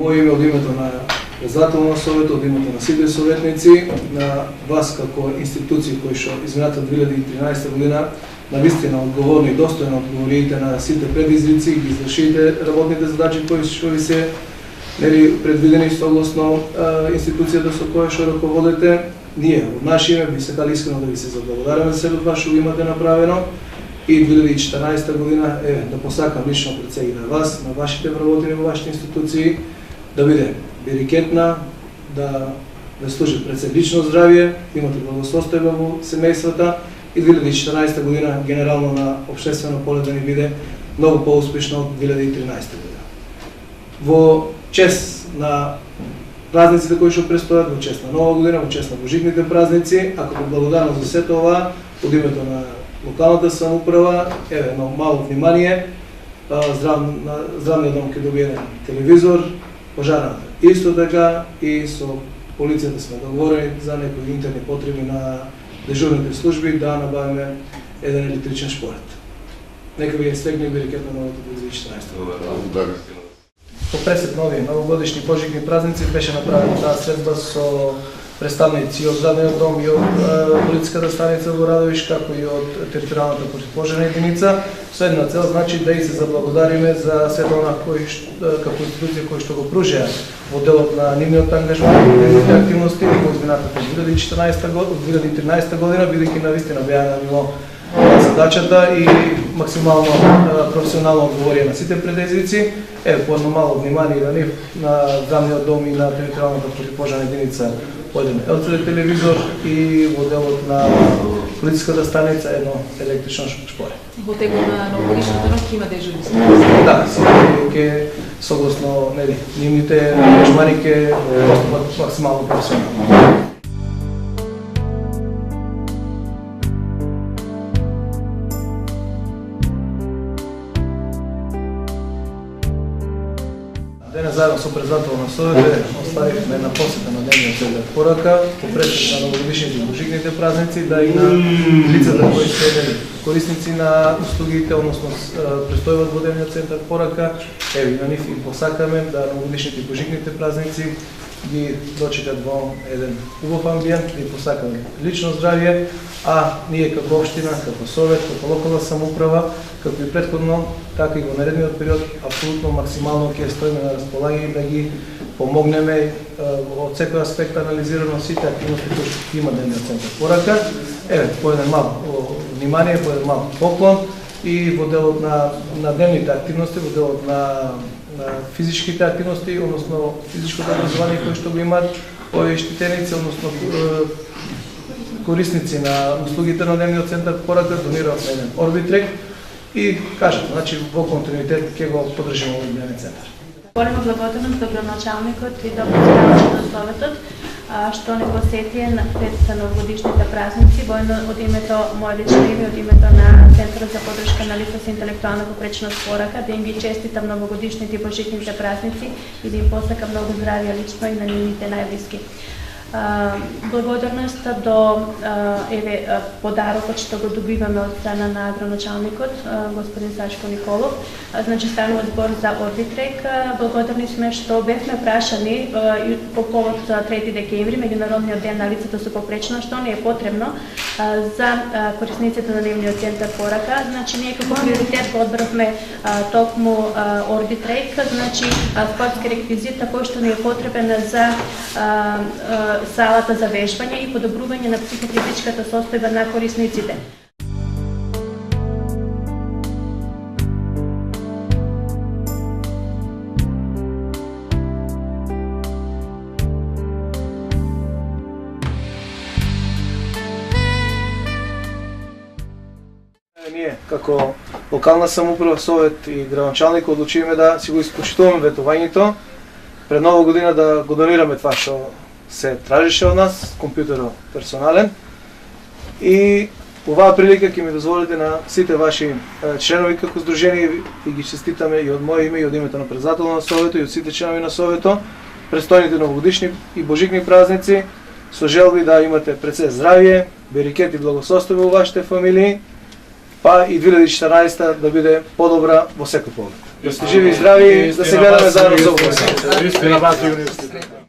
моје име, од името на председател на Советот, од името на сите советници, на вас како институции кои што измината 2013 година навистина одговорно и достојно одговорите на сите предизвици и ги извршите работните задачи кои што ви се предвидени согласно институцијата со која што раководите. Ние од наше име би сакали искрено да ви се заблагодариме за сето тоа што го имате направено и 2014 година да посакам лично пред сега на вас, на вашите вработени во вашите институции, да биде берикетна, да служи пред се лично здравје, имате благосостојба во семејствата и 2014 година генерално на општествено поле да ни биде многу поуспешно од 2013 година. Во чест на празниците кои што престојат, во чест на Нова година, во чест на божитните празници, а како благодарност за сето ова, од името на локалната самоуправа, едно мало внимание, здравниот дом ќе добие еден телевизор, пожарната исто така и со полицијата сме договорени за некои интерни потреби на дежурните служби да набавиме еден електричен шпоред. Нека ви е срекни берекетно новото 2014. По пресет нови новогодишни пожитни празници беше направена таа средба со представници од здравниот дом и од полициската станица во Радовиш, како и од територијалната противопожарна единица, со една цел, значи да и се заблагодариме за сето она како институција кои што го пружија во делот на нивниот ангажман и нивните активности во изминатата 2013 година, бидејќи навистина беа на ниво задачата и максимално професионално одговорија на сите предизвици. По едно мало внимание на нив, на здравниот дом и на територијалната противопожарна единица по еден LCD телевизор и во делот на полициската станица едно електрично шпоре. Во текот на новогодишната ноќ има дежурни? Да, сите согласно нивните ангажмани ќе постапат максимално професионално. Денес заедно со председател на Советот оставивме една посета на дневниот ред порака по пресет на новогодишните и божитните празници, да и на лицата кои се корисници на услугите, односно престојуват во дневниот центар порака, и на нив и посакаме да новогодишните и божитните празници ги дочекат во еден убав амбиент, ги посакаме лично здравје, а ние како општина, како Совет, како локална самоуправа, како и претходно, така и во наредниот период, апсолутно максимално ќе стоиме на располагање да ги помогнеме од секој аспект анализирано сите активности кои што има дневниот центар порака. По еден мал внимание, по еден мал поклон и во делот на дневните активности, во делот на физичките активности, односно физичкото образование кои што го имаат овие штитеници, односно корисници на услугите на дневниот центар порака, донираат на еден Орбитрек и кажат, значи во континуитет ќе го поддржиме овој дневен центар. Голема благодарност до градоначалникот и до председателот на Советот што не посетија пред новогодишните празници, војно од името моје лично име, од името на Центарот за поддршка на лица со интелектуална попречност порака, да им ги честитам новогодишните и божитните празници и да им посакам многу здравје лично и на нивните најблиски. Благодарност до подарокот што го добиваме од страна на градоначалникот господин Сашко Николов. Значи станува збор за Орбитрек. Благодарни сме што бевме прашани по повод 3 декември, меѓународниот ден на лицата со попречност, што не е потребно за корисниците на дневниот центар порака. Значи ние како приоритет го одбравме токму Орбитрек, значи спортски реквизит кој што ни е потребен за салата за вежбање и подобрување на психофизичката состојба на корисниците. Ние како локална самоуправа, Совет и градоначалник одлучивме да си го испочитуваме ветувањето пред Нова година, да го донираме това што се тражише од нас, компјутерот персонален. И оваа прилика ќе ми дозволите на сите ваши членови како здружение и ги честитаме и од моје име и од името на председателот на Советот и од сите членови на Советот престојните новогодишни и божитни празници, со желби да имате пред се здравје, берекет и благосостојба во вашите фамилии, па и 2014 да биде подобра во секој поглед. Да сте живи и здрави, да се гледаме заедно за убаво. Истина, вас и университет.